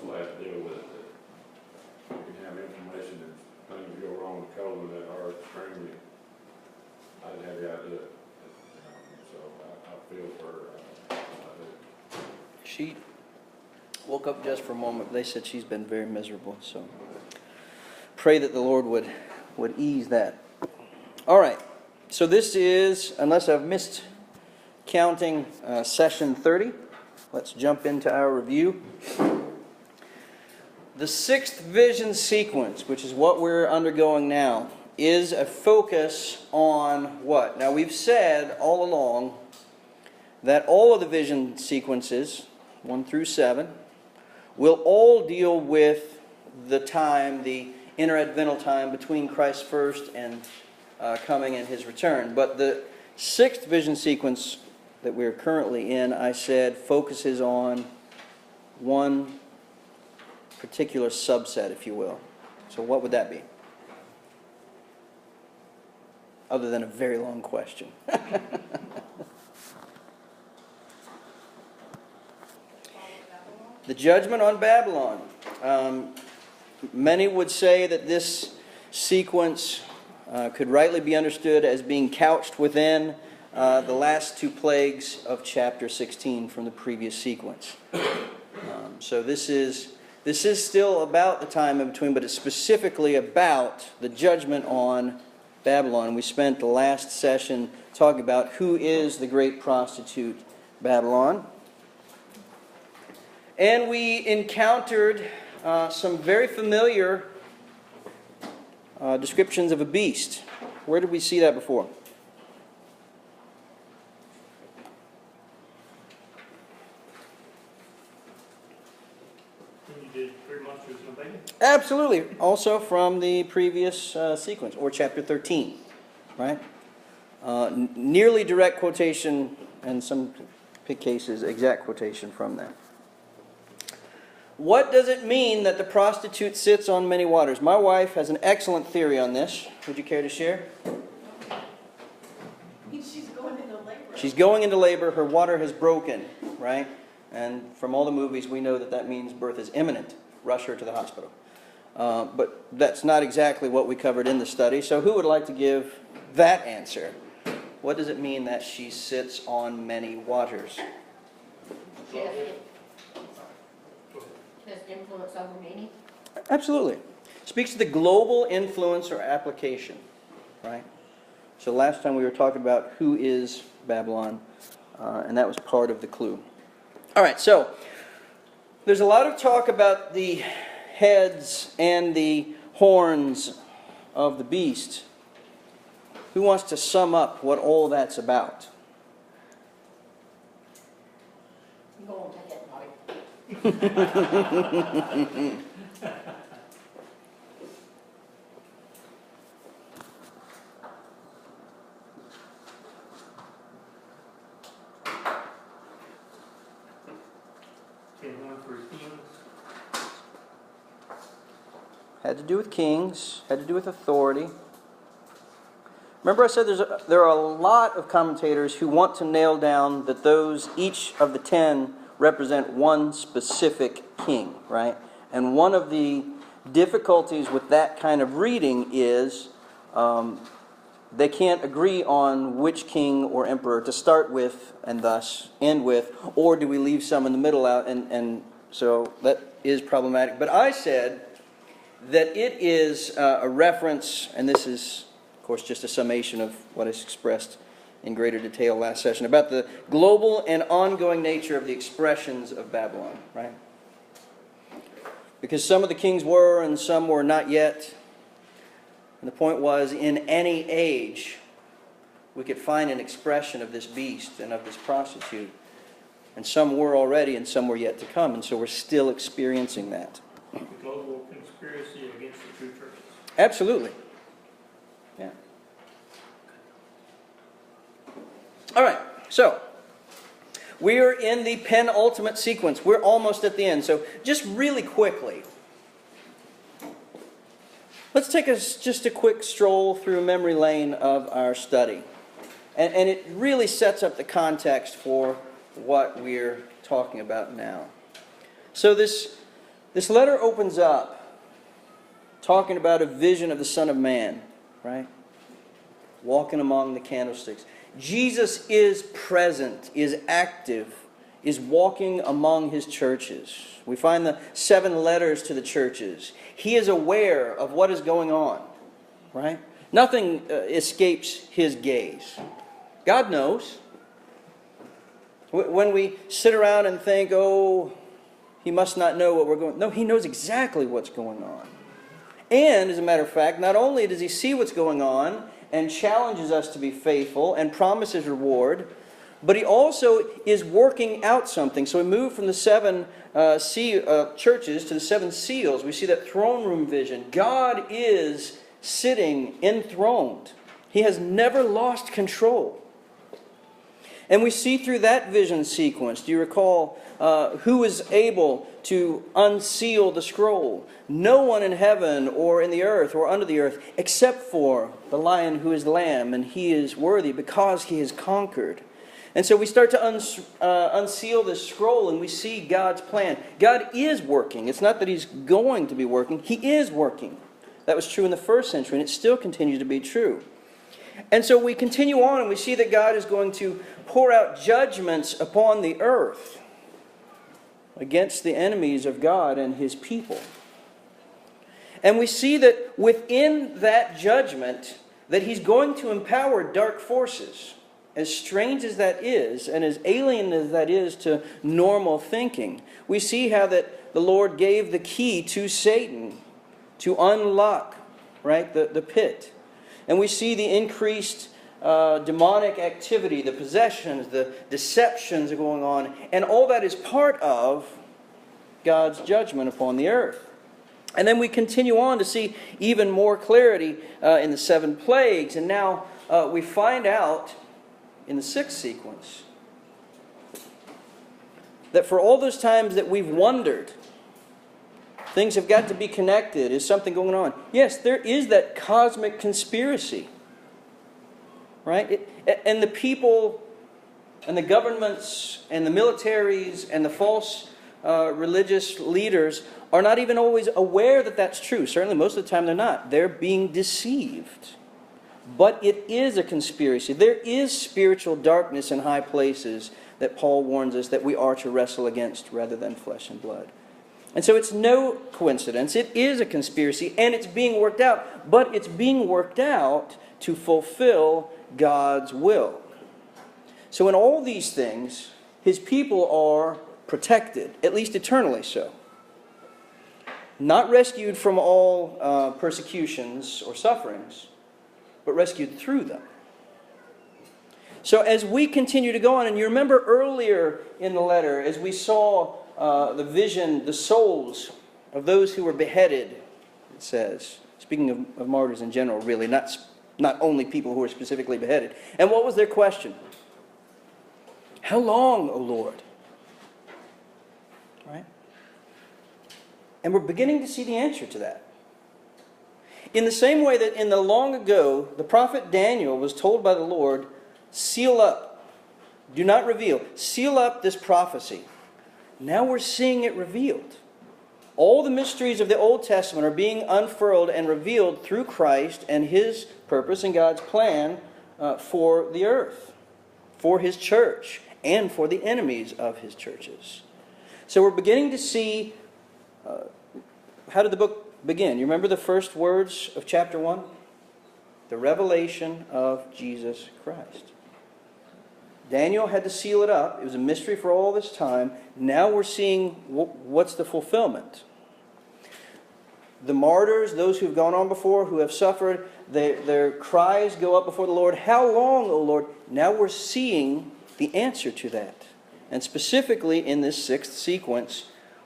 will have to deal with it. That you can have information and things go wrong with Coleman that are extremely, I didn't have the idea. So I feel for her. She woke up just for a moment. They said she's been very miserable. So pray that the Lord would ease that. All right. So this is, unless I've missed counting, session 30. Let's jump into our review. The sixth vision sequence, which is what we're undergoing now, is a focus on what? Now, we've said all along that all of the vision sequences, 1 through 7, will all deal with the time, the interadvental time between Christ's first and coming and his return. But the sixth vision sequence that we're currently in, I said, focuses on one particular subset, if you will. So what would that be? Other than a very long question. The judgment on Babylon. Many would say that this sequence could rightly be understood as being couched within the last two plagues of chapter 16 from the previous sequence. So this is still about the time in between, but it's specifically about the judgment on Babylon. We spent the last session talking about who is the great prostitute Babylon. And we encountered some very familiar descriptions of a beast. Where did we see that before? You did 3 monsters and a baby? Absolutely. Also from the previous sequence, or chapter 13, right? Nearly direct quotation, and some cases exact quotation from that. What does it mean that the prostitute sits on many waters? My wife has an excellent theory on this. Would you care to share? She's going into labor. She's going into labor. Her water has broken, right? And from all the movies, we know that that means birth is imminent. Rush her to the hospital. But that's not exactly what we covered in the study. So who would like to give that answer? What does it mean that she sits on many waters? Has influence over many. Absolutely. Speaks to the global influence or application, right? So last time we were talking about who is Babylon, and that was part of the clue. All right, so there's a lot of talk about the heads and the horns of the beast. Who wants to sum up what all that's about? Go on, take it, Marty. One for kings. Had to do with kings, had to do with authority. Remember I said there are a lot of commentators who want to nail down that each of the 10 represent one specific king, right? And one of the difficulties with that kind of reading is they can't agree on which king or emperor to start with and thus end with, or do we leave some in the middle out, and so that is problematic. But I said that it is a reference, and this is, of course, just a summation of what is expressed in greater detail last session, about the global and ongoing nature of the expressions of Babylon, right? Because some of the kings were and some were not yet. And the point was, in any age, we could find an expression of this beast and of this prostitute. And some were already and some were yet to come. And so we're still experiencing that. The global conspiracy against the true churches. Absolutely. Yeah. All right, so we are in the penultimate sequence. We're almost at the end. So just really quickly, let's take just a quick stroll through memory lane of our study. And it really sets up the context for what we're talking about now. So this This letter opens up talking about a vision of the Son of Man, right? Walking among the candlesticks. Jesus is present, is active, is walking among his churches. We find the 7 letters to the churches. He is aware of what is going on, right? Nothing escapes his gaze. God knows. When we sit around and think, oh, he must not know what we're going... No, he knows exactly what's going on. And, as a matter of fact, not only does he see what's going on and challenges us to be faithful and promises reward, but he also is working out something. So we move from the 7 churches to the 7 seals. We see that throne room vision. God is sitting enthroned. He has never lost control. And we see through that vision sequence, do you recall who is able to unseal the scroll? No one in heaven or in the earth or under the earth except for the Lion who is the Lamb, and he is worthy because he has conquered. And so we start to unseal this scroll and we see God's plan. God is working. It's not that he's going to be working. He is working. That was true in the first century and it still continues to be true. And so we continue on and we see that God is going to pour out judgments upon the earth against the enemies of God and his people. And we see that within that judgment that he's going to empower dark forces. As strange as that is, and as alien as that is to normal thinking, we see how that the Lord gave the key to Satan to unlock, right, the pit. And we see the increased demonic activity, the possessions, the deceptions are going on, and all that is part of God's judgment upon the earth. And then we continue on to see even more clarity in the 7 plagues, and now we find out in the 6th sequence that for all those times that we've wondered, things have got to be connected, is something going on? Yes, there is that cosmic conspiracy. Right? And the people and the governments and the militaries and the false religious leaders are not even always aware that that's true. Certainly most of the time they're not. They're being deceived. But it is a conspiracy. There is spiritual darkness in high places that Paul warns us that we are to wrestle against rather than flesh and blood. And so it's no coincidence. It is a conspiracy and it's being worked out. But it's being worked out to fulfill God's will. So in all these things, his people are protected, at least eternally so. Not rescued from all persecutions or sufferings, but rescued through them. So as we continue to go on, and you remember earlier in the letter, as we saw the vision, the souls of those who were beheaded, it says, speaking of martyrs in general, really, not only people who were specifically beheaded. And what was their question? How long, O Lord? Right? And we're beginning to see the answer to that. In the same way that in the long ago, the prophet Daniel was told by the Lord, seal up, do not reveal, seal up this prophecy. Now we're seeing it revealed. All the mysteries of the Old Testament are being unfurled and revealed through Christ and his purpose and God's plan for the earth, for his church, and for the enemies of his churches. So we're beginning to see, how did the book begin? You remember the first words of chapter 1? The revelation of Jesus Christ. Daniel had to seal it up. It was a mystery for all this time. Now we're seeing what's the fulfillment. The martyrs, those who have gone on before, who have suffered, their cries go up before the Lord. How long, O Lord? Now we're seeing the answer to that. And specifically in this 6th sequence,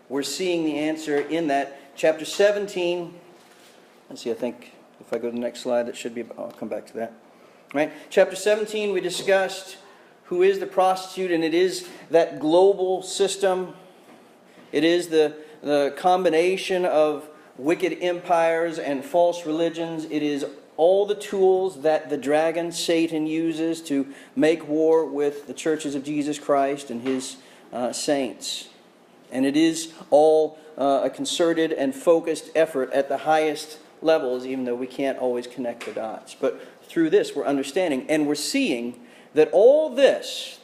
we're seeing the answer in that chapter 17. Let's see, I think if I go to the next slide, that should be, I'll come back to that. Right? Chapter 17, we discussed who is the prostitute, and it is that global system. It is the combination of wicked empires and false religions. It is all the tools that the dragon, Satan, uses to make war with the churches of Jesus Christ and his saints. And it is all a concerted and focused effort at the highest levels, even though we can't always connect the dots. But through this, we're understanding and we're seeing that all this,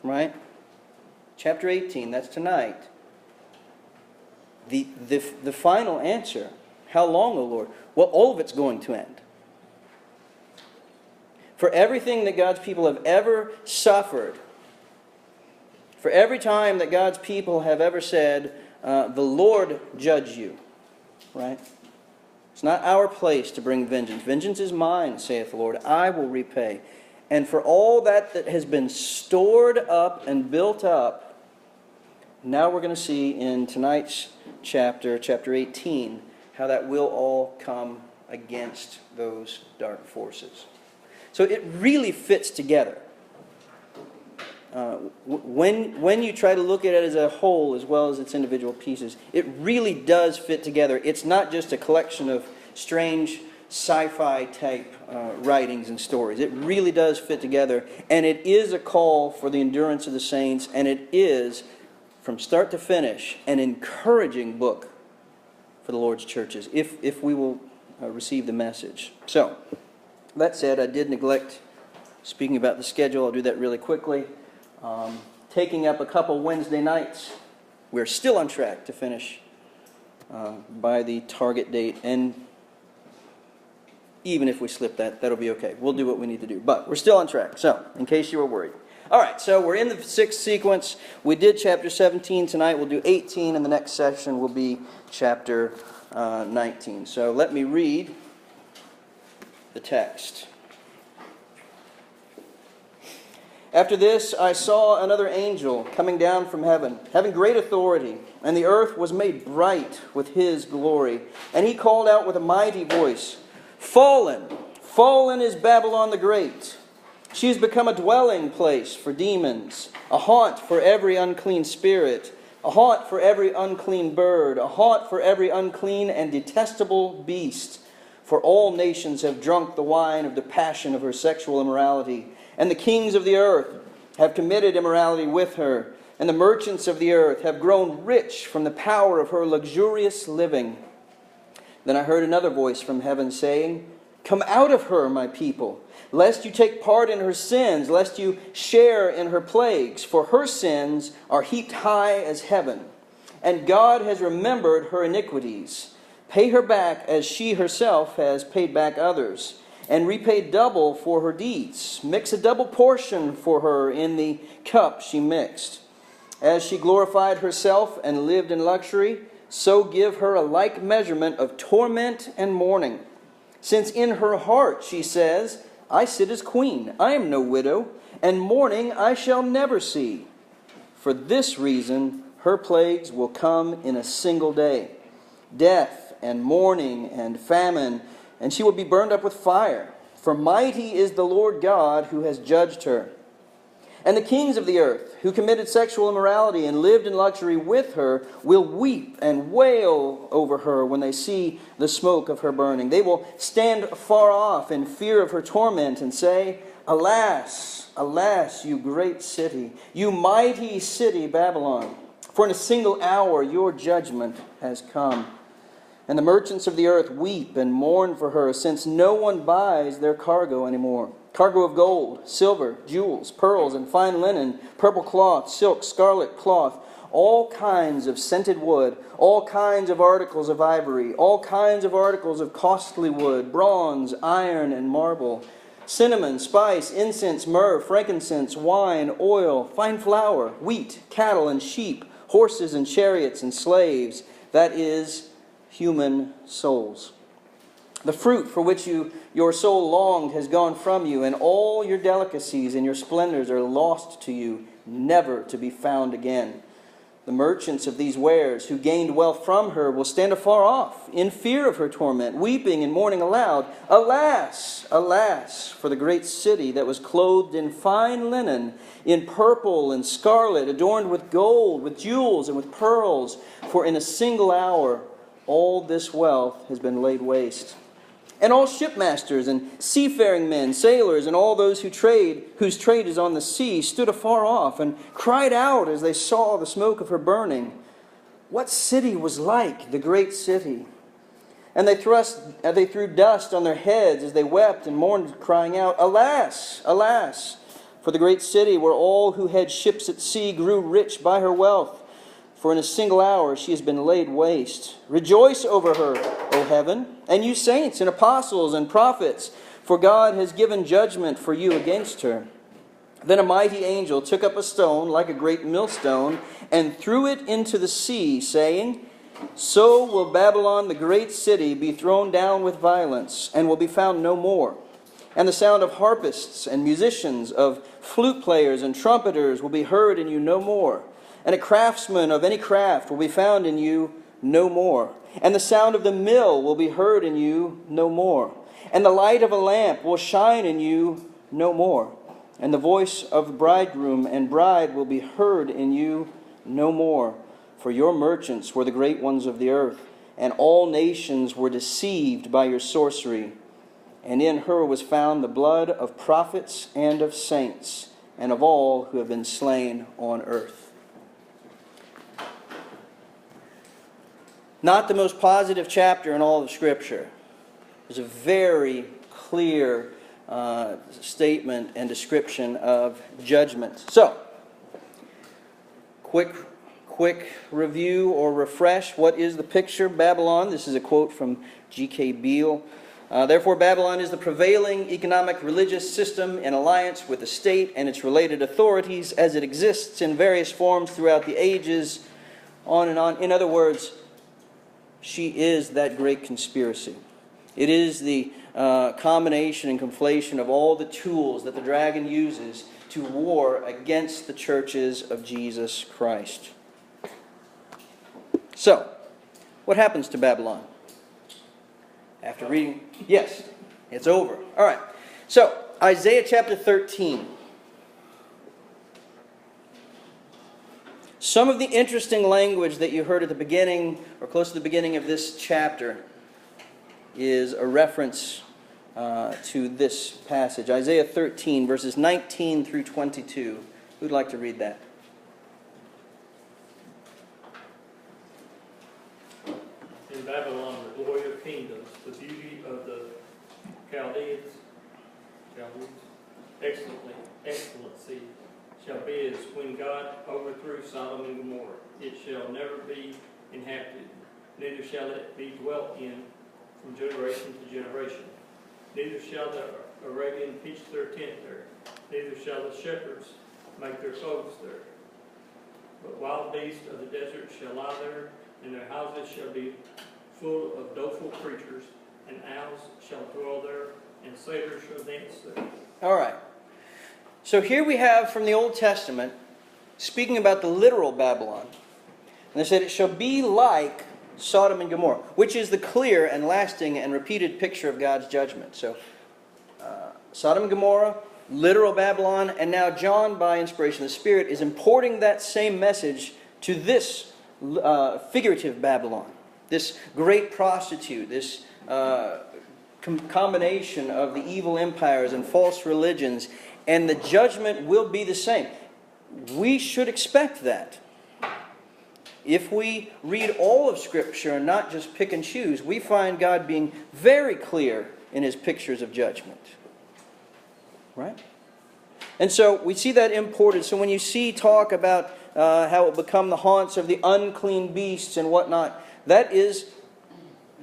right? Chapter 18, that's tonight. The final answer, how long, O Lord? Well, all of it's going to end. For everything that God's people have ever suffered, for every time that God's people have ever said, the Lord judge you, right? It's not our place to bring vengeance. Vengeance is mine, saith the Lord. I will repay. And for all that has been stored up and built up, now we're going to see in tonight's chapter 18, how that will all come against those dark forces. So it really fits together. When you try to look at it as a whole as well as its individual pieces, it really does fit together. It's not just a collection of strange sci-fi type writings and stories. It really does fit together, and it is a call for the endurance of the saints, and it is, from start to finish, an encouraging book for the Lord's churches, if we will receive the message. So, that said, I did neglect speaking about the schedule. I'll do that really quickly. Taking up a couple Wednesday nights. We're still on track to finish by the target date. And even if we slip that, that'll be okay. We'll do what we need to do. But we're still on track. So, in case you were worried. All right, so we're in the sixth sequence. We did chapter 17 tonight. We'll do 18, and the next session will be chapter 19. So let me read the text. After this, I saw another angel coming down from heaven, having great authority, and the earth was made bright with his glory. And he called out with a mighty voice, "Fallen, fallen is Babylon the Great. She has become a dwelling place for demons, a haunt for every unclean spirit, a haunt for every unclean bird, a haunt for every unclean and detestable beast. For all nations have drunk the wine of the passion of her sexual immorality. And the kings of the earth have committed immorality with her. And the merchants of the earth have grown rich from the power of her luxurious living." Then I heard another voice from heaven saying, "Come out of her, my people, lest you take part in her sins, lest you share in her plagues. For her sins are heaped high as heaven. And God has remembered her iniquities. Pay her back as she herself has paid back others, and repay double for her deeds. Mix a double portion for her in the cup she mixed. As she glorified herself and lived in luxury, so give her a like measurement of torment and mourning. Since in her heart she says, I sit as queen, I am no widow, and mourning I shall never see. For this reason her plagues will come in a single day, death and mourning and famine, and she will be burned up with fire. For mighty is the Lord God who has judged her. And the kings of the earth, who committed sexual immorality and lived in luxury with her, will weep and wail over her when they see the smoke of her burning. They will stand far off in fear of her torment and say, Alas, alas, you great city, you mighty city Babylon, for in a single hour your judgment has come. And the merchants of the earth weep and mourn for her, since no one buys their cargo anymore. Cargo of gold, silver, jewels, pearls, and fine linen, purple cloth, silk, scarlet cloth, all kinds of scented wood, all kinds of articles of ivory, all kinds of articles of costly wood, bronze, iron, and marble, cinnamon, spice, incense, myrrh, frankincense, wine, oil, fine flour, wheat, cattle, and sheep, horses and chariots and slaves, that is, human souls. The fruit for which your soul longed has gone from you, and all your delicacies and your splendors are lost to you, never to be found again. The merchants of these wares who gained wealth from her will stand afar off, in fear of her torment, weeping and mourning aloud. Alas, alas, for the great city that was clothed in fine linen, in purple and scarlet, adorned with gold, with jewels, and with pearls. For in a single hour all this wealth has been laid waste. And all shipmasters and seafaring men, sailors, and all those whose trade is on the sea, stood afar off and cried out as they saw the smoke of her burning, "What city was like the great city?" And they threw dust on their heads as they wept and mourned, crying out, "Alas, alas, for the great city where all who had ships at sea grew rich by her wealth. For in a single hour she has been laid waste. Rejoice over her, O heaven, and you saints and apostles and prophets, for God has given judgment for you against her." Then a mighty angel took up a stone like a great millstone and threw it into the sea, saying, "So will Babylon the great city be thrown down with violence, and will be found no more. And the sound of harpists and musicians, of flute players and trumpeters will be heard in you no more. And a craftsman of any craft will be found in you no more. And the sound of the mill will be heard in you no more. And the light of a lamp will shine in you no more. And the voice of the bridegroom and bride will be heard in you no more. For your merchants were the great ones of the earth, and all nations were deceived by your sorcery. And in her was found the blood of prophets and of saints, and of all who have been slain on earth." Not the most positive chapter in all of Scripture. There's a very clear statement and description of judgment. So, quick review or refresh. What is the picture of Babylon? This is a quote from G.K. Beale. "Therefore, Babylon is the prevailing economic religious system in alliance with the state and its related authorities as it exists in various forms throughout the ages," on and on. In other words, she is that great conspiracy. It is the combination and conflation of all the tools that the dragon uses to war against the churches of Jesus Christ. So, what happens to Babylon? After reading, yes, it's over. All right. So, Isaiah chapter 13. Some of the interesting language that you heard at the beginning, or close to the beginning of this chapter, is a reference to this passage. Isaiah 13, verses 19 through 22. Who'd like to read that? In Babylon, the glory of kingdoms, the beauty of the Chaldeans, excellency shall be as when God overthrew Sodom and Gomorrah. It shall never be inhabited, neither shall it be dwelt in from generation to generation. Neither shall the Arabian pitch their tent there, neither shall the shepherds make their clothes there. But wild beasts of the desert shall lie there, and their houses shall be full of doleful creatures, and owls shall dwell there, and satyrs shall dance there. All right. So here we have from the Old Testament, speaking about the literal Babylon. And they said it shall be like Sodom and Gomorrah, which is the clear and lasting and repeated picture of God's judgment. So Sodom and Gomorrah, literal Babylon, and now John, by inspiration of the Spirit, is importing that same message to this figurative Babylon, this great prostitute, this combination of the evil empires and false religions, and the judgment will be the same. We should expect that. If we read all of Scripture and not just pick and choose, we find God being very clear in His pictures of judgment. Right? And so we see that imported. So when you see talk about how it will become the haunts of the unclean beasts and whatnot, that is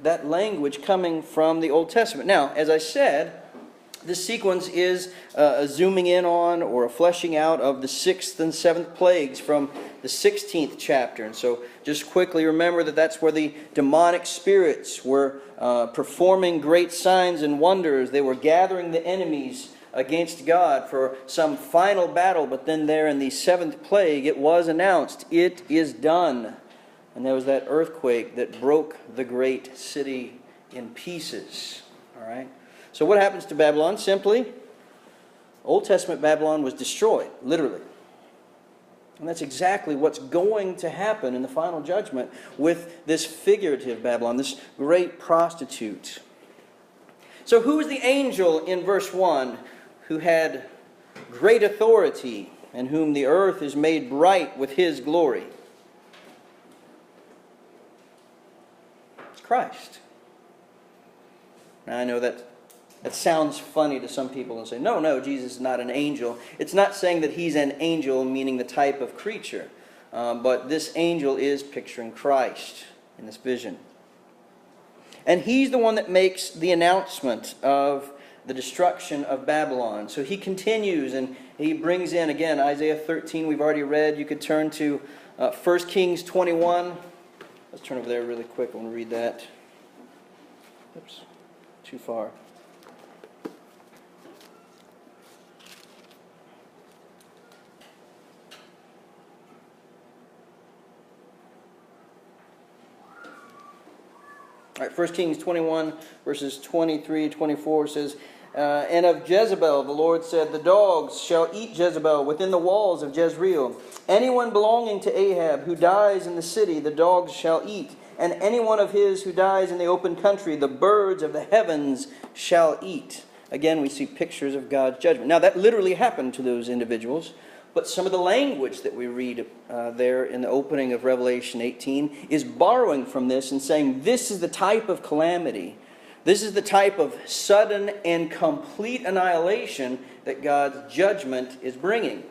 that language coming from the Old Testament. Now, as I said, this sequence is a zooming in on or a fleshing out of the 6th and 7th plagues from the 16th chapter. And so just quickly remember that that's where the demonic spirits were performing great signs and wonders. They were gathering the enemies against God for some final battle. But then there in the 7th plague, it was announced, it is done. And there was that earthquake that broke the great city in pieces. All right? So what happens to Babylon? Simply, Old Testament Babylon was destroyed, literally. And that's exactly what's going to happen in the final judgment with this figurative Babylon, this great prostitute. So who is the angel in verse 1 who had great authority and whom the earth is made bright with his glory? It's Christ. Now I know that sounds funny to some people and say, no, Jesus is not an angel. It's not saying that he's an angel, meaning the type of creature. But this angel is picturing Christ in this vision. And he's the one that makes the announcement of the destruction of Babylon. So he continues and he brings in, again, Isaiah 13 we've already read. You could turn to 1 Kings 21. Let's turn over there really quick. I want to read that. Oops, too far. All right, 1 Kings 21, verses 23 to 24 says, And of Jezebel the Lord said, The dogs shall eat Jezebel within the walls of Jezreel. Anyone belonging to Ahab who dies in the city, the dogs shall eat. And anyone of his who dies in the open country, the birds of the heavens shall eat. Again, we see pictures of God's judgment. Now, that literally happened to those individuals. But some of the language that we read there in the opening of Revelation 18 is borrowing from this and saying this is the type of calamity, this is the type of sudden and complete annihilation that God's judgment is bringing.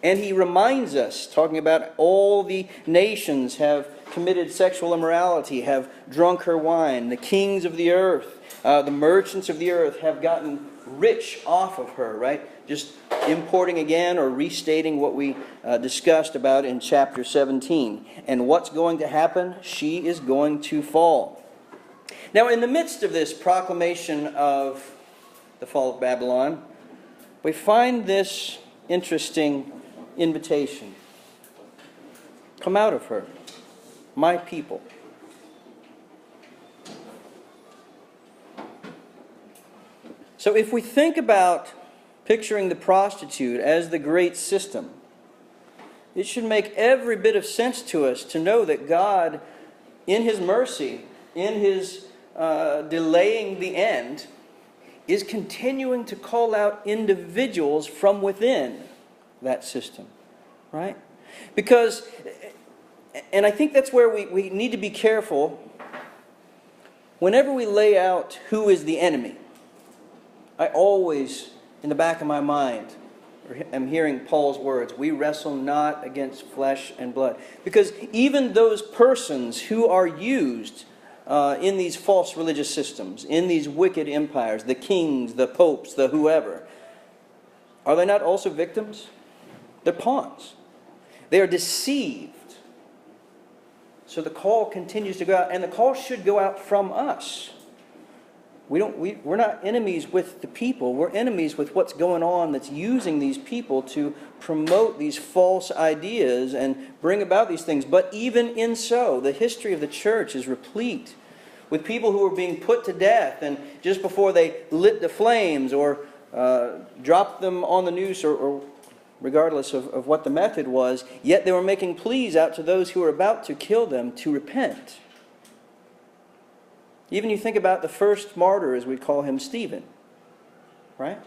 And he reminds us, talking about all the nations have committed sexual immorality, have drunk her wine, the kings of the earth, the merchants of the earth have gotten rich off of her, right? Just importing again or restating what we discussed about in chapter 17. And what's going to happen? She is going to fall. Now, in the midst of this proclamation of the fall of Babylon, we find this interesting invitation. Come out of her, my people. So if we think about picturing the prostitute as the great system, it should make every bit of sense to us to know that God, in his mercy, in his delaying the end, is continuing to call out individuals from within that system, right? Because, and I think that's where we need to be careful whenever we lay out who is the enemy. I always, in the back of my mind, am hearing Paul's words, we wrestle not against flesh and blood. Because even those persons who are used in these false religious systems, in these wicked empires, the kings, the popes, the whoever, are they not also victims? They're pawns. They are deceived. So the call continues to go out, and the call should go out from us. We're not enemies with the people. We're enemies with what's going on that's using these people to promote these false ideas and bring about these things. But even in so, the history of the church is replete with people who were being put to death, and just before they lit the flames or dropped them on the noose or regardless of what the method was, yet they were making pleas out to those who were about to kill them to repent. Even you think about the first martyr, as we call him, Stephen, right?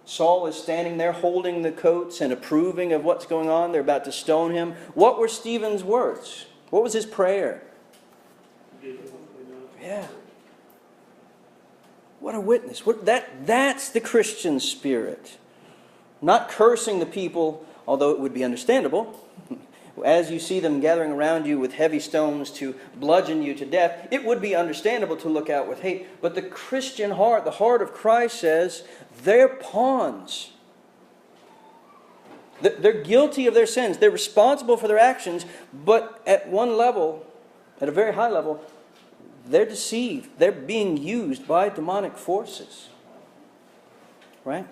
Saul is standing there holding the coats and approving of what's going on. They're about to stone him. What were Stephen's words? What was his prayer? Yeah. What a witness. That's the Christian spirit. Not cursing the people, although it would be understandable. As you see them gathering around you with heavy stones to bludgeon you to death, it would be understandable to look out with hate. But the Christian heart, the heart of Christ says, they're pawns. They're guilty of their sins. They're responsible for their actions. But at one level, at a very high level, they're deceived. They're being used by demonic forces. Right?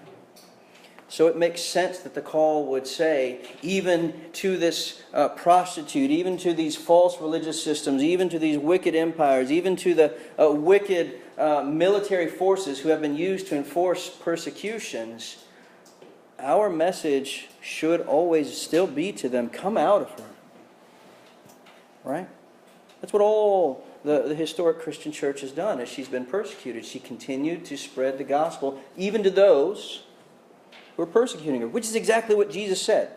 So it makes sense that the call would say, even to this prostitute, even to these false religious systems, even to these wicked empires, even to the wicked military forces who have been used to enforce persecutions, our message should always still be to them, come out of her. Right? That's what all the historic Christian church has done as she's been persecuted. She continued to spread the gospel even to those who are persecuting her, which is exactly what Jesus said.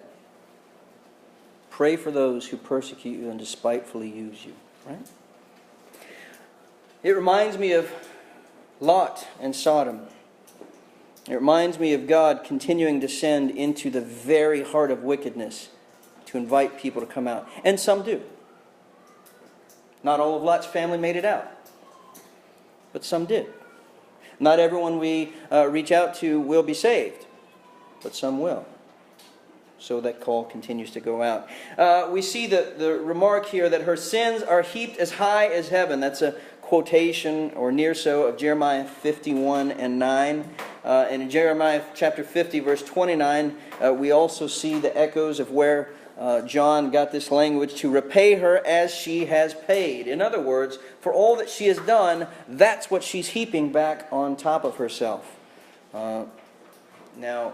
Pray for those who persecute you and despitefully use you. Right? It reminds me of Lot and Sodom. It reminds me of God continuing to send into the very heart of wickedness to invite people to come out. And some do. Not all of Lot's family made it out, but some did. Not everyone we reach out to will be saved, but some will. So that call continues to go out. We see the remark here that her sins are heaped as high as heaven. That's a quotation, or near so, of Jeremiah 51 and 9. And in Jeremiah chapter 50, verse 29, we also see the echoes of where John got this language, to repay her as she has paid. In other words, for all that she has done, that's what she's heaping back on top of herself. Now,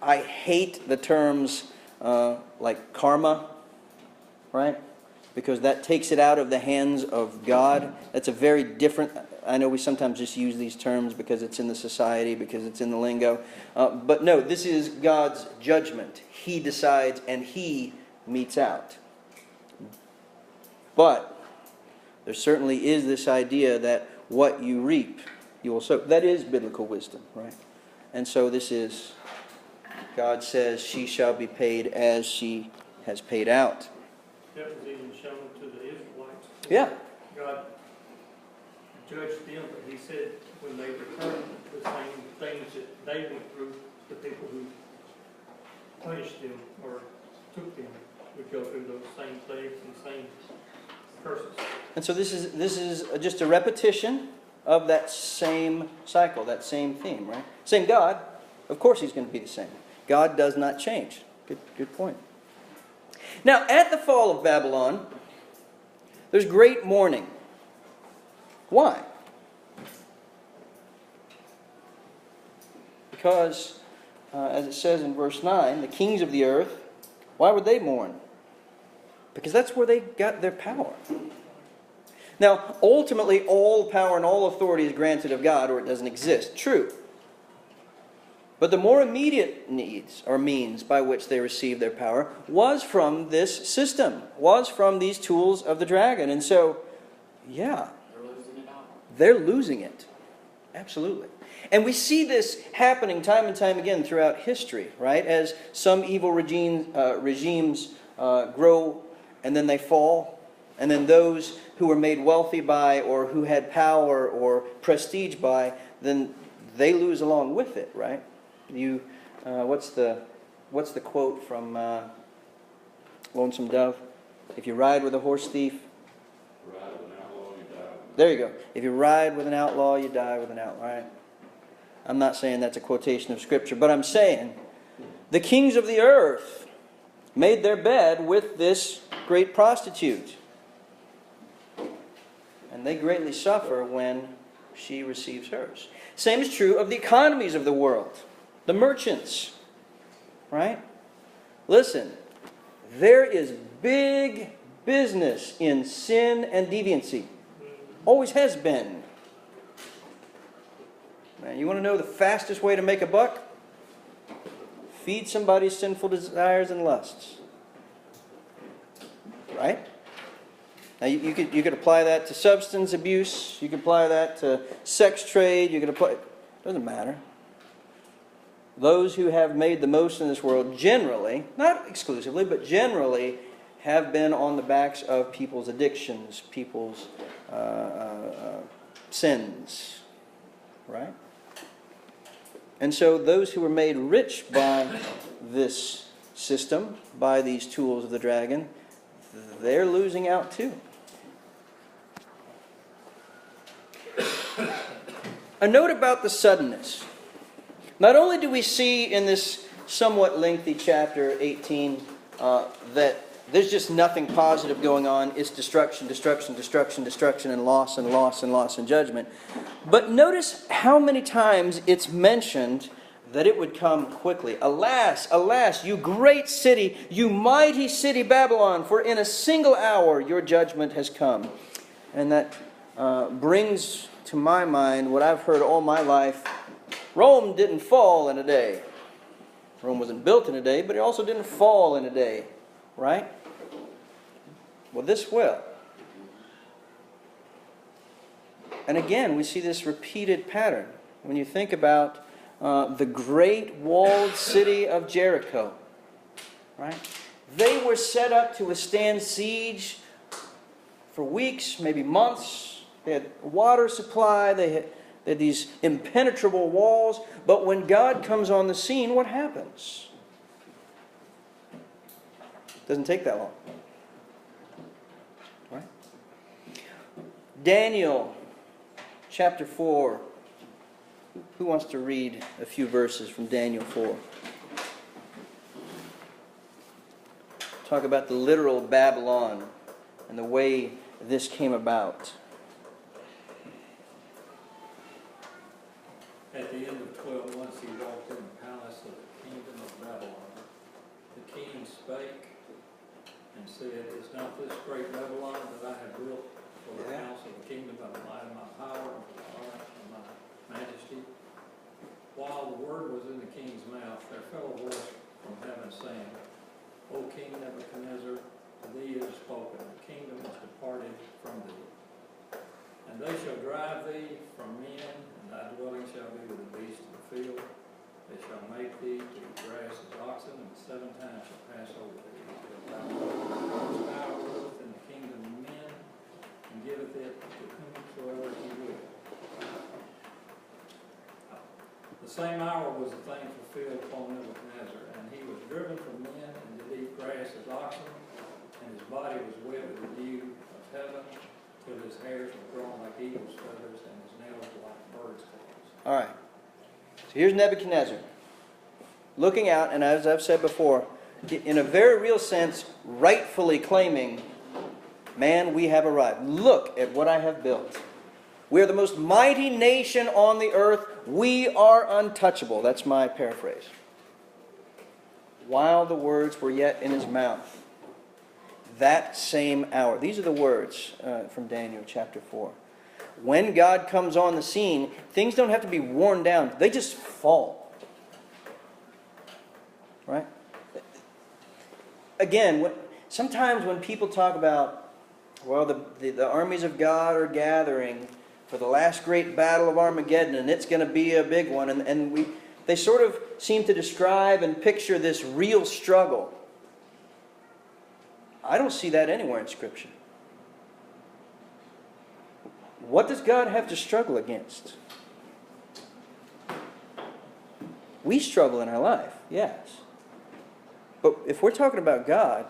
I hate the terms like karma, right? Because that takes it out of the hands of God. That's a very different... I know we sometimes just use these terms because it's in the society, because it's in the lingo. But no, this is God's judgment. He decides and He metes out. But there certainly is this idea that what you reap, you will sow. That is biblical wisdom, right? And so this is... God says she shall be paid as she has paid out. That was even shown to the Israelites. Yeah. God judged them, but He said when they returned, the same things that they went through, the people who punished them or took them would go through those same plagues and same curses. And so this is just a repetition of that same cycle, that same theme, right? Same God, of course He's going to be the same. God does not change. Good point. Now, at the fall of Babylon, there's great mourning. Why? Because, as it says in verse 9, the kings of the earth, why would they mourn? Because that's where they got their power. Now, ultimately, all power and all authority is granted of God, or it doesn't exist. True. But the more immediate needs or means by which they received their power was from this system, was from these tools of the dragon. And so, yeah, they're losing it. Absolutely. And we see this happening time and time again throughout history, right? As some evil regimes grow and then they fall. And then those who were made wealthy by, or who had power or prestige by, then they lose along with it, right? What's the quote from Lonesome Dove? If you ride with a horse thief, Ride with an outlaw, you die. there you go. If you ride with an outlaw, you die with an outlaw. Right? I'm not saying that's a quotation of Scripture, but I'm saying the kings of the earth made their bed with this great prostitute. And they greatly suffer when she receives hers. Same is true of the economies of the world. The merchants, right? Listen, there is big business in sin and deviancy. Always has been. Now, you want to know the fastest way to make a buck? Feed somebody's sinful desires and lusts. Right? Now, you could apply that to substance abuse. You could apply that to sex trade. You could apply... It doesn't matter. Those who have made the most in this world generally, not exclusively, but generally, have been on the backs of people's addictions, people's sins. Right? And so those who were made rich by this system, by these tools of the dragon, they're losing out too. A note about the suddenness. Not only do we see in this somewhat lengthy chapter 18 that there's just nothing positive going on, it's destruction, destruction, destruction, destruction, and loss, and loss, and loss, and judgment. But notice how many times it's mentioned that it would come quickly. Alas, alas, you great city, you mighty city Babylon, for in a single hour your judgment has come. And that brings to my mind what I've heard all my life. Rome didn't fall in a day. Rome wasn't built in a day, but it also didn't fall in a day. Right? Well, this will. And again, we see this repeated pattern. When you think about the great walled city of Jericho, right? They were set up to withstand siege for weeks, maybe months. They had water supply. They had these impenetrable walls. But when God comes on the scene, what happens? It doesn't take that long. Right? Daniel chapter 4. Who wants to read a few verses from Daniel 4? Talk about the literal Babylon and the way this came about. At the end of 12 months he walked in the palace of the kingdom of Babylon. The king spake and said, Is not this great Babylon that I have built for the house of the kingdom by the might of my power and for the honor of my majesty? While the word was in the king's mouth, there fell a voice from heaven saying, O King Nebuchadnezzar, to thee is spoken, the kingdom is departed from thee. And they shall drive thee from men, and thy dwelling shall be with the beasts of the field. They shall make thee to eat grass as oxen, and 7 times shall pass over thee. Thou knowest power ruleth in the kingdom of men, and giveth it to whomsoever he will. The same hour was the thing fulfilled upon Nebuchadnezzar, and he was driven from men, and did eat grass as oxen, and his body was wet with the dew of heaven, till his hairs were grown like eagle's feathers, and his nails were like birds' claws. All right. So here's Nebuchadnezzar. Looking out, and as I've said before, in a very real sense, rightfully claiming, man, we have arrived. Look at what I have built. We are the most mighty nation on the earth. We are untouchable. That's my paraphrase. While the words were yet in his mouth, that same hour. These are the words from Daniel chapter 4. When God comes on the scene, things don't have to be worn down. They just fall. Right? Again, sometimes when people talk about, well, the armies of God are gathering for the last great battle of Armageddon, and it's going to be a big one, and they sort of seem to describe and picture this real struggle. I don't see that anywhere in Scripture. What does God have to struggle against? We struggle in our life, yes. But if we're talking about God,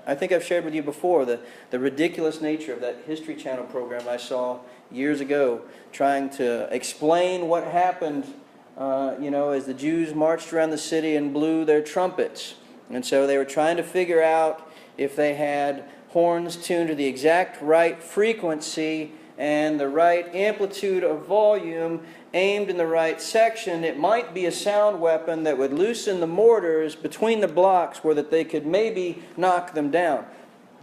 I think I've shared with you before the ridiculous nature of that History Channel program I saw years ago, trying to explain what happened, as the Jews marched around the city and blew their trumpets. And so they were trying to figure out if they had horns tuned to the exact right frequency and the right amplitude of volume aimed in the right section, it might be a sound weapon that would loosen the mortars between the blocks where that they could maybe knock them down.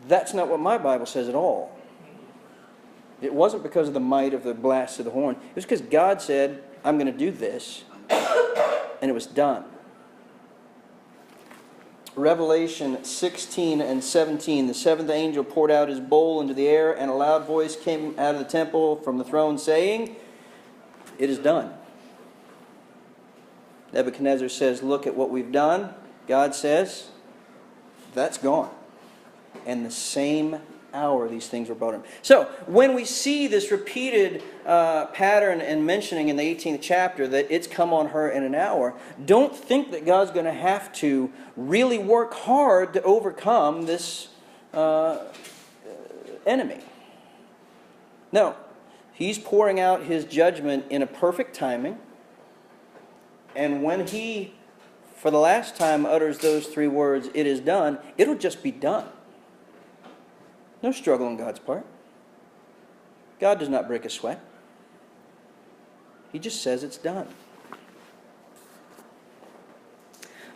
That's not what my Bible says at all. It wasn't because of the might of the blast of the horn. It was because God said, I'm going to do this. And it was done. Revelation 16 and 17. The seventh angel poured out his bowl into the air, and a loud voice came out of the temple from the throne saying, it is done. Nebuchadnezzar says, look at what we've done. God says, that's gone. And the same hour these things were brought in. So, when we see this repeated pattern and mentioning in the 18th chapter that it's come on her in an hour, don't think that God's going to have to really work hard to overcome this enemy. No. He's pouring out his judgment in a perfect timing. And when he, for the last time, utters those 3 words, it is done, it'll just be done. No struggle on God's part. God does not break a sweat. He just says it's done.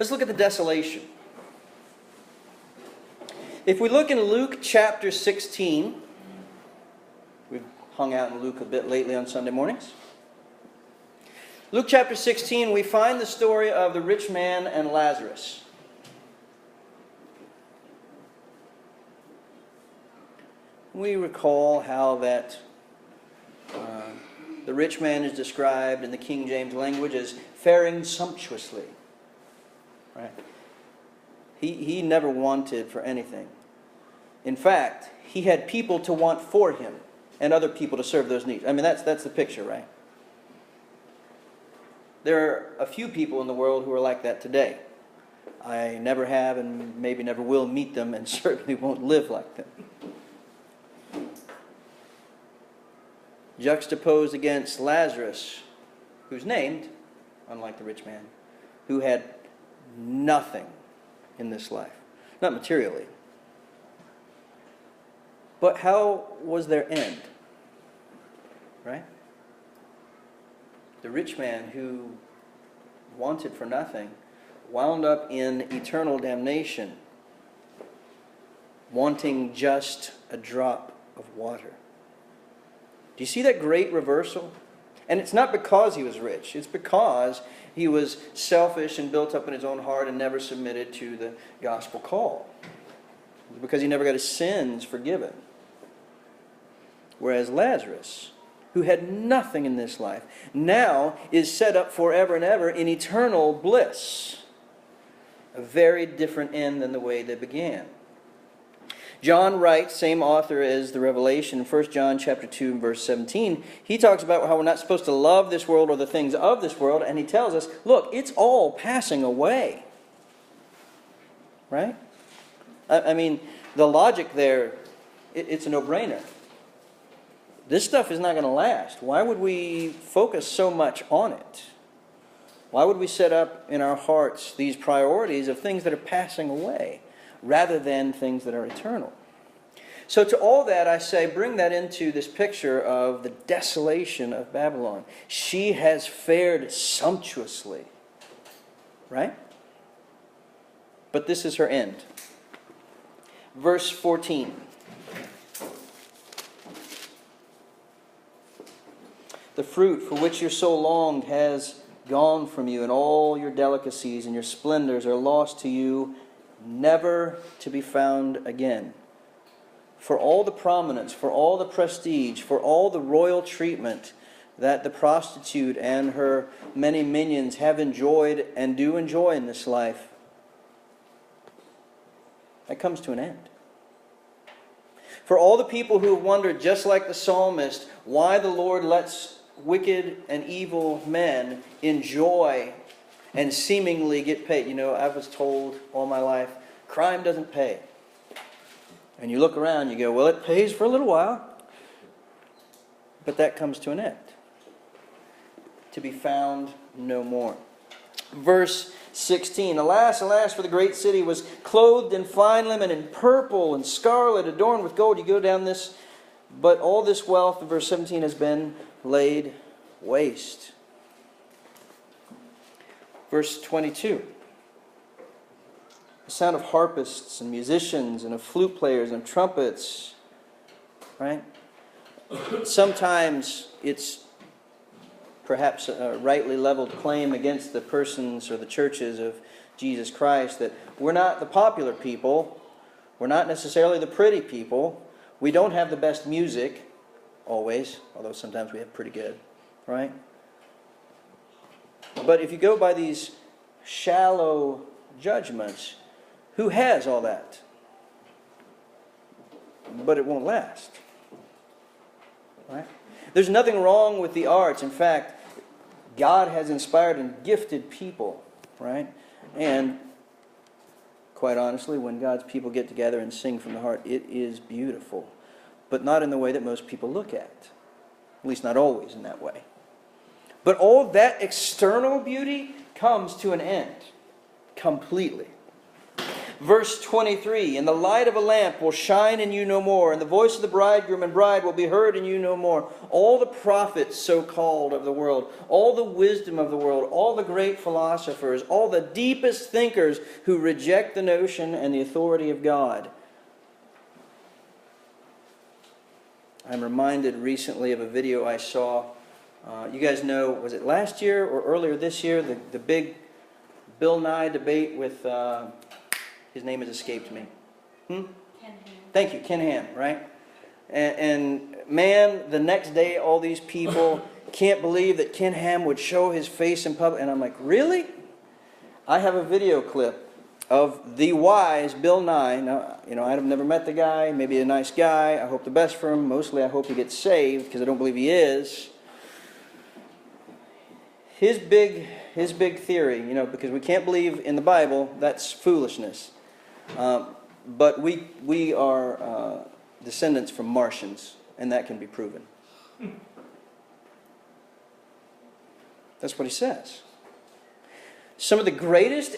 Let's look at the desolation. If we look in Luke chapter 16, We've hung out in Luke a bit lately on Sunday mornings. Luke chapter 16, we find the story of the rich man and Lazarus. We recall how that the rich man is described in the King James language as faring sumptuously. Right? He never wanted for anything. In fact, he had people to want for him and other people to serve those needs. I mean, that's the picture, right? There are a few people in the world who are like that today. I never have and maybe never will meet them, and certainly won't live like them. Juxtaposed against Lazarus, who's named, unlike the rich man, who had nothing in this life. Not materially. But how was their end? Right? The rich man who wanted for nothing wound up in eternal damnation, wanting just a drop of water. Do you see that great reversal? And it's not because he was rich. It's because he was selfish and built up in his own heart and never submitted to the gospel call. It's because he never got his sins forgiven. Whereas Lazarus, who had nothing in this life, now is set up forever and ever in eternal bliss. A very different end than the way they began. John writes, same author as the Revelation, 1 John chapter 2 and verse 17. He talks about how we're not supposed to love this world or the things of this world, and he tells us, look, it's all passing away. Right? I mean, the logic there, it's a no-brainer. This stuff is not going to last. Why would we focus so much on it? Why would we set up in our hearts these priorities of things that are passing away rather than things that are eternal? So to all that, I say, bring that into this picture of the desolation of Babylon. She has fared sumptuously. Right? But this is her end. Verse 14. The fruit for which you so longed has gone from you, and all your delicacies and your splendors are lost to you, never to be found again. For all the prominence, for all the prestige, for all the royal treatment that the prostitute and her many minions have enjoyed and do enjoy in this life, that comes to an end. For all the people who have wondered, just like the psalmist, why the Lord lets wicked and evil men enjoy and seemingly get paid. You know, I was told all my life, crime doesn't pay. And you look around, you go, well, it pays for a little while. But that comes to an end. To be found no more. Verse 16, alas, alas, for the great city was clothed in fine linen and purple and scarlet, adorned with gold. You go down this, but all this wealth, in verse 17, has been laid waste. Verse 22. The sound of harpists and musicians and of flute players and trumpets. Right? Sometimes it's perhaps a rightly leveled claim against the persons or the churches of Jesus Christ that we're not the popular people. We're not necessarily the pretty people. We don't have the best music. Always, although sometimes we have pretty good, right? But if you go by these shallow judgments, who has all that? But it won't last, right? There's nothing wrong with the arts. In fact, God has inspired and gifted people, right? And quite honestly, when God's people get together and sing from the heart, it is beautiful. But not in the way that most people look at. At least not always in that way. But all that external beauty comes to an end. Completely. Verse 23, and the light of a lamp will shine in you no more, and the voice of the bridegroom and bride will be heard in you no more. All the prophets, so-called, of the world, all the wisdom of the world, all the great philosophers, all the deepest thinkers who reject the notion and the authority of God, I'm reminded recently of a video I saw. You guys know, was it last year or earlier this year, the big Bill Nye debate with, his name has escaped me. Ken Thank you, Ken Ham, right? And man, the next day all these people can't believe that Ken Ham would show his face in public. And I'm like, really? I have a video clip of the wise Bill Nye. Now, I've never met the guy. Maybe a nice guy. I hope the best for him. Mostly I hope he gets saved, because I don't believe he is. His big theory, because we can't believe in the Bible, that's foolishness. But we are descendants from Martians, and that can be proven. That's what he says. Some of the greatest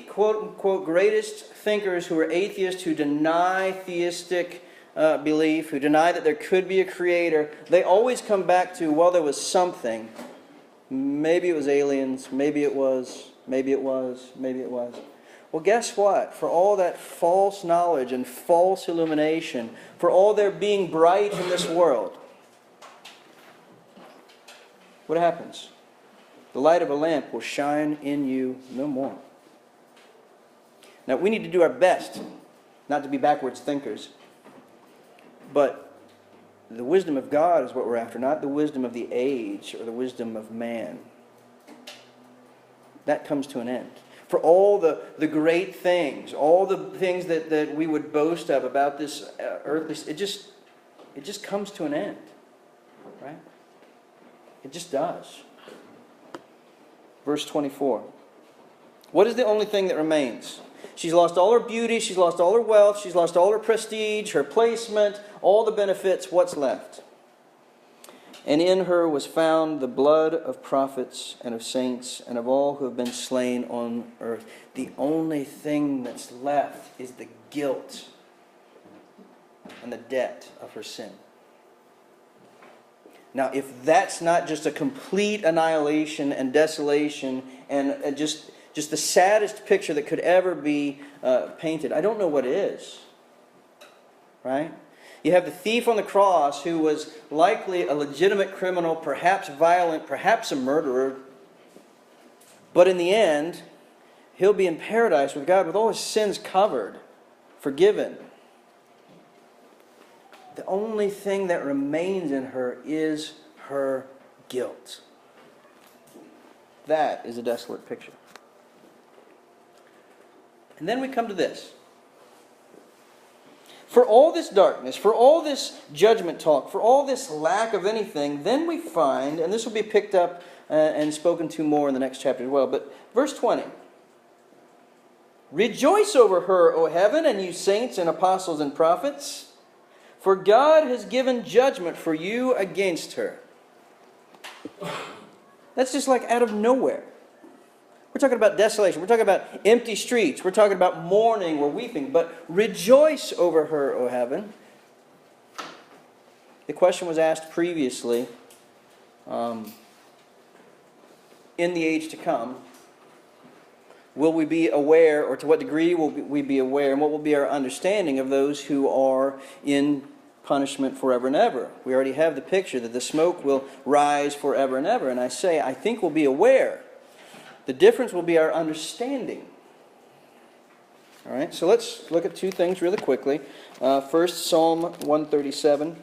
quote-unquote greatest thinkers who are atheists, who deny theistic belief, who deny that there could be a creator, they always come back to, well, there was something. Maybe it was aliens, maybe it was. Well, guess what? For all that false knowledge and false illumination, for all there being bright in this world, what happens? The light of a lamp will shine in you no more. Now, we need to do our best not to be backwards thinkers. But the wisdom of God is what we're after, not the wisdom of the age or the wisdom of man. That comes to an end. For all the great things, all the things that we would boast of about this earthly, it just comes to an end. Right? It just does. Verse 24. What is the only thing that remains? She's lost all her beauty, she's lost all her wealth, she's lost all her prestige, her placement, all the benefits. What's left? And in her was found the blood of prophets and of saints and of all who have been slain on earth. The only thing that's left is the guilt and the debt of her sin. Now, if that's not just a complete annihilation and desolation and just the saddest picture that could ever be painted, I don't know what is. Right? You have the thief on the cross who was likely a legitimate criminal, perhaps violent, perhaps a murderer. But in the end, he'll be in paradise with God with all his sins covered, forgiven. The only thing that remains in her is her guilt. That is a desolate picture. And then we come to this. For all this darkness, for all this judgment talk, for all this lack of anything, then we find, and this will be picked up and spoken to more in the next chapter as well, but verse 20. Rejoice over her, O heaven, and you saints and apostles and prophets, for God has given judgment for you against her. That's just like out of nowhere. We're talking about desolation. We're talking about empty streets. We're talking about mourning. We're weeping. But rejoice over her, O heaven. The question was asked previously, in the age to come, will we be aware, or to what degree will we be aware, and what will be our understanding of those who are in punishment forever and ever? We already have the picture that the smoke will rise forever and ever. And I say, I think we'll be aware. The difference will be our understanding. All right, so let's look at two things really quickly. First, Psalm 137.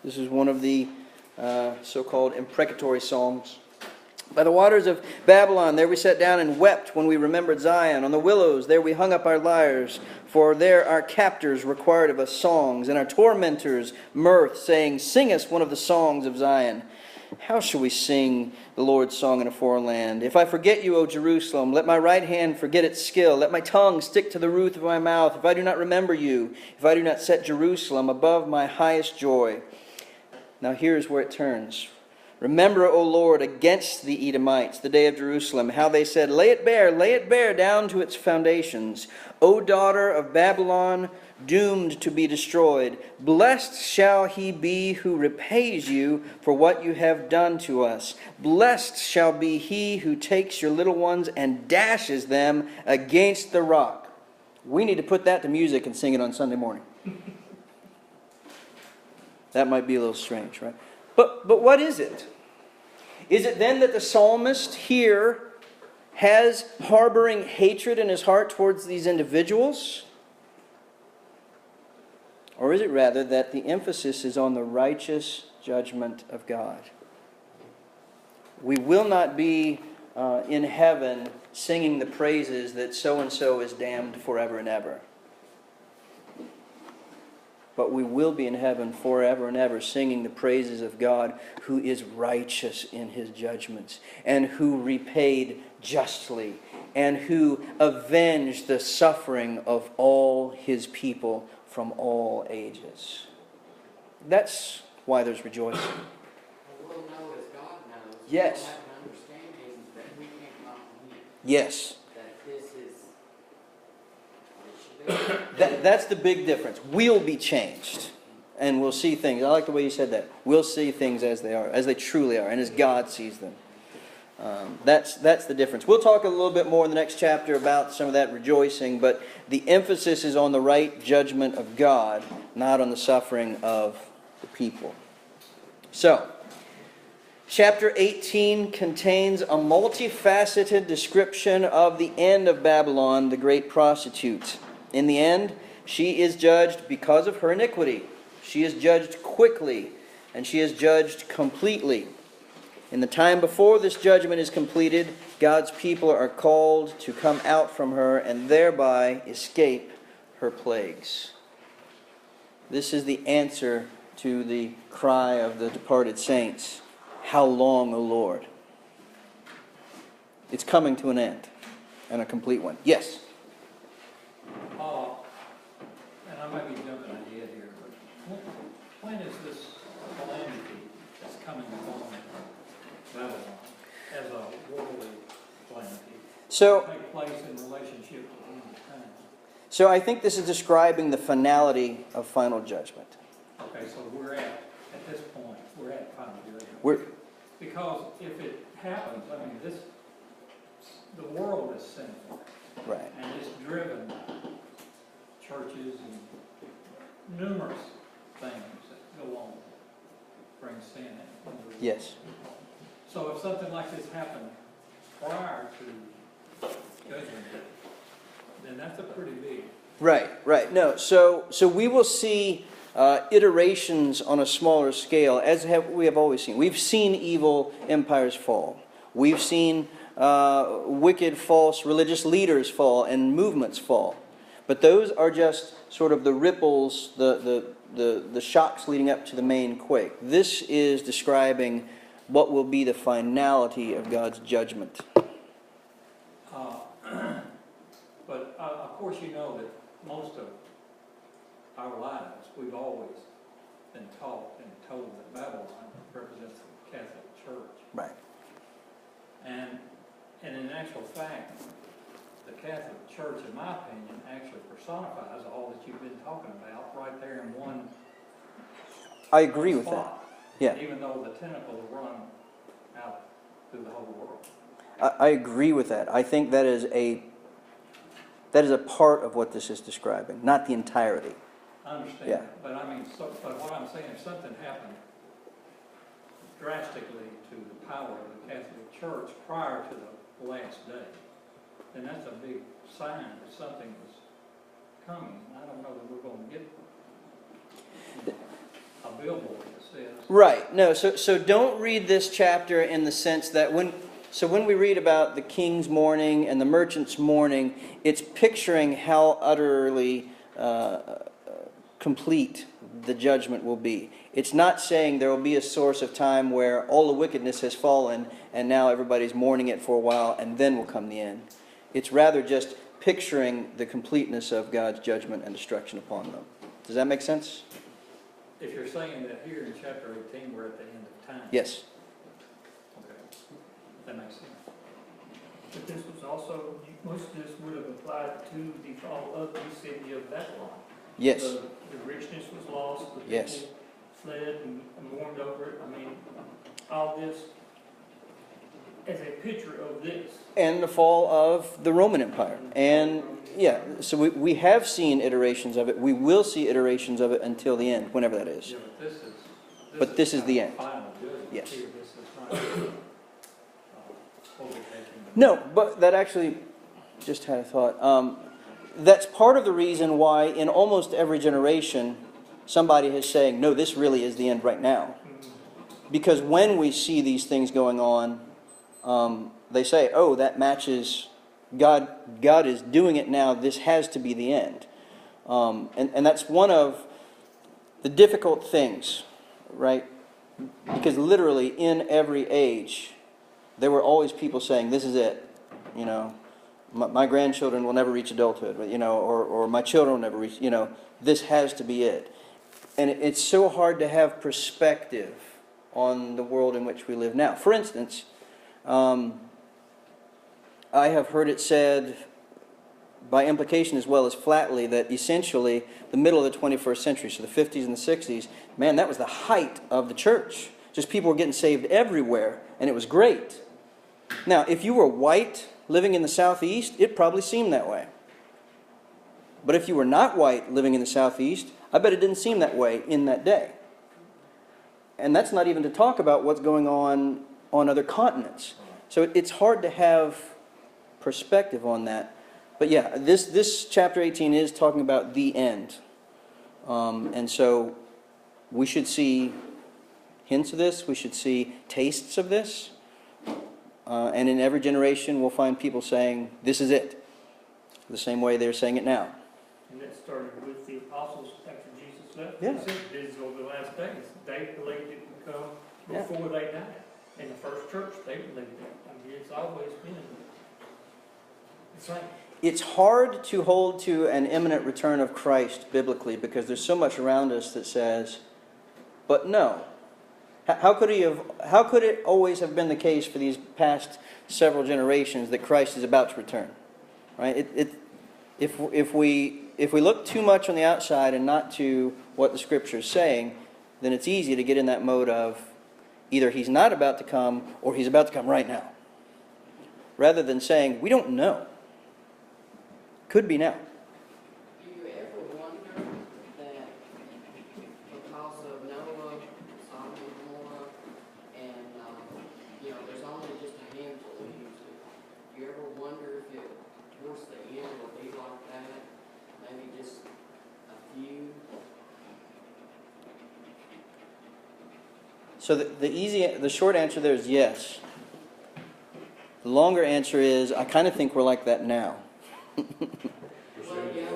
This is one of the so-called imprecatory psalms. By the waters of Babylon, there we sat down and wept when we remembered Zion. On the willows, there we hung up our lyres. For there our captors required of us songs, and our tormentors mirth, saying, Sing us one of the songs of Zion. How shall we sing the Lord's song in a foreign land? If I forget you, O Jerusalem, let my right hand forget its skill. Let my tongue stick to the roof of my mouth. If I do not remember you, if I do not set Jerusalem above my highest joy. Now here's where it turns. Remember, O Lord, against the Edomites, the day of Jerusalem, how they said, lay it bare down to its foundations. O daughter of Babylon, doomed to be destroyed. Blessed shall he be who repays you for what you have done to us. Blessed shall be he who takes your little ones and dashes them against the rock. We need to put that to music and sing it on Sunday morning. That might be a little strange, right? But what is it? Is it then that the psalmist here has harboring hatred in his heart towards these individuals? Or is it rather that the emphasis is on the righteous judgment of God? We will not be in heaven singing the praises that so-and-so is damned forever and ever. But we will be in heaven forever and ever singing the praises of God who is righteous in his judgments and who repaid justly and who avenged the suffering of all his people from all ages. That's why there's rejoicing. We'll know as God knows. Yes. We'll have an understanding that we can't comprehend. Yes. That this is what it should be. That's the big difference. We'll be changed. And we'll see things. I like the way you said that. We'll see things as they are, as they truly are, and as God sees them. That's the difference. We'll talk a little bit more in the next chapter about some of that rejoicing, but the emphasis is on the right judgment of God, not on the suffering of the people. So, chapter 18 contains a multifaceted description of the end of Babylon, the great prostitute. In the end, she is judged because of her iniquity. She is judged quickly, and she is judged completely. In the time before this judgment is completed, God's people are called to come out from her and thereby escape her plagues. This is the answer to the cry of the departed saints. How long, O Lord? It's coming to an end, and a complete one. Yes? And I might be jumping ahead here, but when is this calamity that's coming upon Babylon as a worldly calamity So, take place in relationship to the end of time? so I think this is describing the finality of final judgment. Okay, so we're at this point, we're at final judgment. We're, Because if it happens, I mean, the world is sinful, right. and it's driven churches and numerous things that go on, bring sin in. Yes. So if something like this happened prior to judgment, then that's a pretty big. Right. No, so we will see iterations on a smaller scale, as we have always seen. We've seen evil empires fall. We've seen wicked, false religious leaders fall and movements fall. But those are just sort of the ripples, the shocks leading up to the main quake. This is describing what will be the finality of God's judgment. But of course you know that most of our lives, we've always been taught and told that Babylon represents the Catholic Church. Right. And in actual fact, the Catholic Church, in my opinion, actually personifies all that you've been talking about right there in one I agree with that. spot. Yeah. Even though the tentacles run out through the whole world. I agree with that. I think that is a part of what this is describing, not the entirety. I understand Yeah. that, but I mean, but what I'm saying, if something happened drastically to the power of the Catholic Church prior to the last day, then that's a big sign that something was coming. I don't know that we're going to get a billboard that says. Right. No, so don't read this chapter in the sense that when we read about the king's mourning and the merchant's mourning, it's picturing how utterly complete the judgment will be. It's not saying there will be a source of time where all the wickedness has fallen and now everybody's mourning it for a while and then will come the end. It's rather just picturing the completeness of God's judgment and destruction upon them. Does that make sense? If you're saying that here in chapter 18 we're at the end of time. Yes. Okay. That makes sense. But this was also, most of this would have applied to the fall of the city of Babylon. Yes. The richness was lost, the Yes. people fled and mourned over it. I mean, all this as a picture of this. And the fall of the Roman Empire. And yeah, so we have seen iterations of it. We will see iterations of it until the end, whenever that is. Yeah, But this is the end. Final judgment Yes. here. This is not overtaking. No, but that actually, just had a thought. That's part of the reason why in almost every generation, somebody is saying, no, this really is the end right now. Because when we see these things going on, they say, oh, that matches God. God is doing it now. This has to be the end. And that's one of the difficult things, right? Because literally in every age, there were always people saying, this is it. You know, my grandchildren will never reach adulthood, you know, or my children will never reach, you know, this has to be it. And it's so hard to have perspective on the world in which we live now. For instance, I have heard it said by implication as well as flatly that essentially the middle of the 21st century, so the 50s and the 60s, man, that was the height of the church. Just people were getting saved everywhere, and it was great. Now, if you were white living in the southeast, it probably seemed that way. But if you were not white living in the southeast, I bet it didn't seem that way in that day. And that's not even to talk about what's going on other continents. So it's hard to have perspective on that. But yeah, this chapter 18 is talking about the end. And so we should see hints of this. We should see tastes of this. And in every generation, we'll find people saying, this is it. The same way they're saying it now. And that started with the apostles after Jesus left. Yeah. He said, this is over the last days. They believed it would come before they died. In the first church, they believed it. I mean, it's always been the same. It's hard to hold to an imminent return of Christ biblically because there's so much around us that says, but no. How could it always have been the case for these past several generations that Christ is about to return? Right? If we look too much on the outside and not to what the Scripture is saying, then it's easy to get in that mode of either he's not about to come or he's about to come right now. Rather than saying, we don't know. Could be now. Do you ever wonder that because of Noah, Sodom and Gomorrah, and, there's only just a handful of you, do you ever wonder if towards the end will be like that? Maybe just a few? So the short answer there is yes. The longer answer is, I kind of think we're like that now. Well, yeah,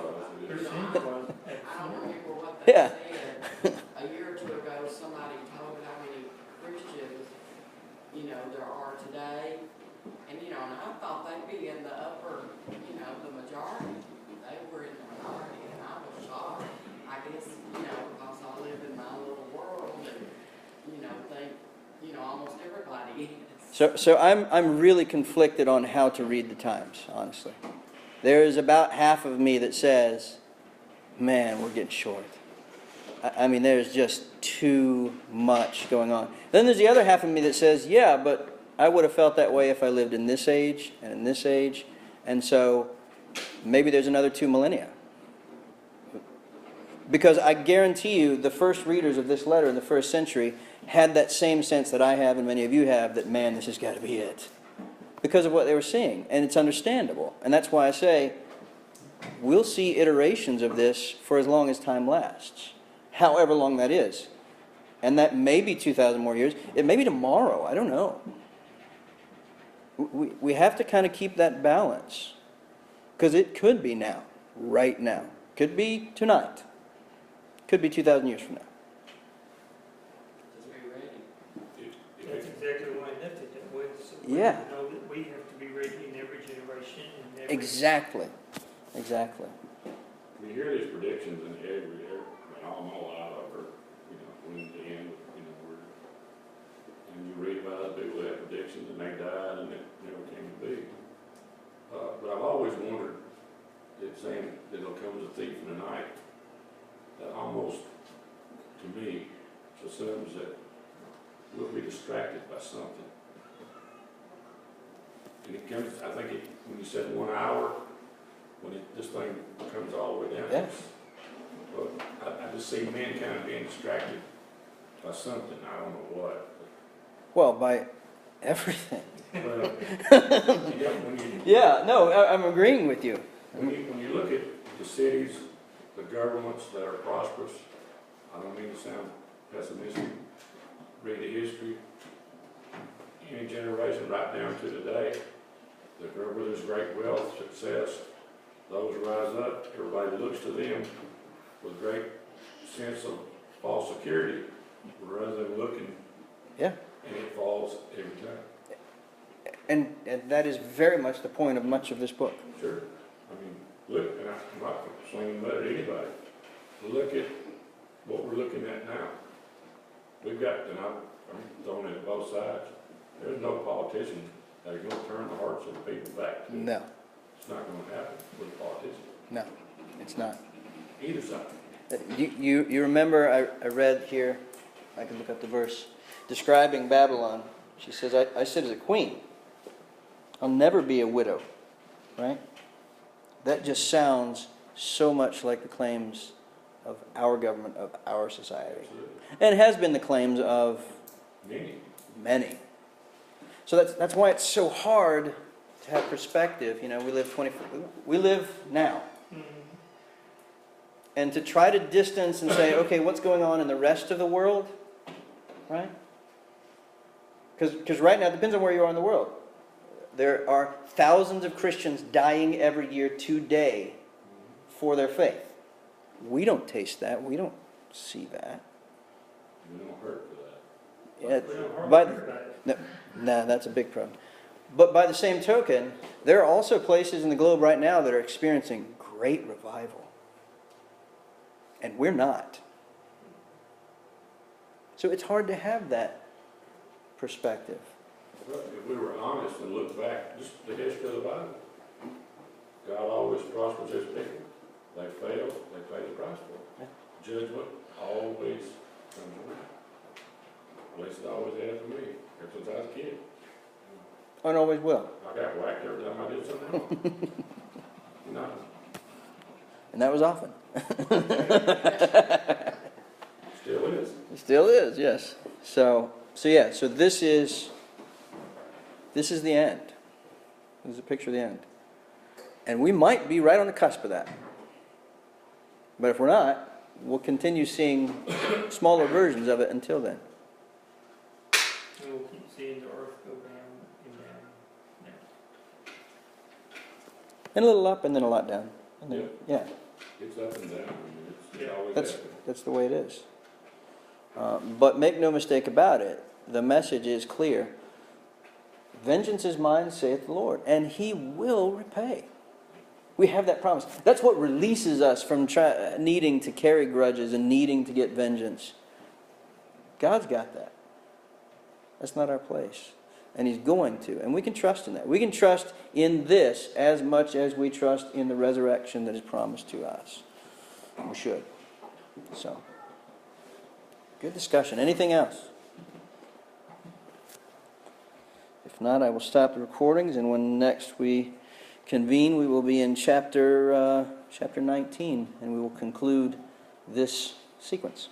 Percentage-wise, I don't absolutely. remember what they Yeah. said. A year or two ago, somebody told how many Christians, there are today. And, and I thought they'd be in the upper, the majority. They were in the minority, and I was shocked. I guess, because I live in my little world and, think, almost everybody is. So I'm really conflicted on how to read the times, honestly. There is about half of me that says, man, we're getting short. I mean, there's just too much going on. Then there's the other half of me that says, yeah, but I would have felt that way if I lived in this age and in this age. And so maybe there's another 2 millennia. Because I guarantee you, the first readers of this letter in the first century had that same sense that I have and many of you have, that, man, this has got to be it. Because of what they were seeing. And it's understandable. And that's why I say, we'll see iterations of this for as long as time lasts. However long that is. And that may be 2,000 more years. It may be tomorrow. I don't know. We have to kind of keep that balance. Because it could be now. Right now. Could be tonight. Could be 2,000 years from now. Just be ready. That's exactly why I left it that way. So we Yeah. know that we have to be ready in every generation and every. Exactly. Exactly. We hear these predictions and I'm all out of her, when the end, and you read about it, people have predictions and they died and it never came to be. But I've always wondered, it's saying that it'll come as a thief in the night. that almost, to me, assumes that we'll be distracted by something. And it comes, I think when you said 1 hour, this thing comes all the way down. Yeah. Well, I just see mankind being distracted by something, I don't know what. Well, by everything. Well, when you, Yeah, no, I'm agreeing with you. when you look at the cities, the governments that are prosperous, I don't mean to sound pessimistic, read the history, any generation right down to today, where there's great wealth, success, those rise up, everybody looks to them with great sense of false security, rather than looking, Yeah. and it falls every time. And that is very much the point of much of this book. Sure. I mean, look, and I'm not slinging mud at anybody. Look at what we're looking at now. We've got, and I'm throwing it at both sides, there's no politician that is going to turn the hearts of the people back to. No, It's not going to happen with a politician. no, it's not. Either side. You remember, I read here, I can look up the verse, describing Babylon. She says, I sit as a queen. I'll never be a widow. Right? That just sounds so much like the claims of our government, of our society. Absolutely. And it has been the claims of Many. So that's why it's so hard to have perspective. You know, we live now. And to try to distance and say, okay, what's going on in the rest of the world, right? Because right now, it depends on where you are in the world. There are thousands of Christians dying every year today for their faith. We don't taste that. We don't see that. We don't hurt for that. Yeah, We don't hardly but- hear about it. No, that's a big problem. But by the same token, there are also places in the globe right now that are experiencing great revival. And we're not. So it's hard to have that perspective. But if we were honest and looked back, just the history of the Bible, God always prospers his people. They fail, they pay the price for it. Judgment always comes around. At least it always has for me, ever since I was a kid. And always will. I got whacked every time I did something wrong. Nothing. And that was often. Still is. It still is, yes. So this is the end. This is a picture of the end. And we might be right on the cusp of that. But if we're not, we'll continue seeing smaller versions of it until then. And we'll keep seeing the earth go down and down and down. And a little up and then a lot down. And then, yeah, It's up and down. I mean, it's Yeah. always that's happening. the way it is. But make no mistake about it, the message is clear. Vengeance is mine, saith the Lord, and he will repay. We have that promise. That's what releases us from needing to carry grudges and needing to get vengeance. God's got that. That's not our place. And he's going to. And we can trust in that. We can trust in this as much as we trust in the resurrection that is promised to us. We should. So, good discussion. Anything else? If not, I will stop the recordings, and when next we convene, we will be in chapter 19, and we will conclude this sequence.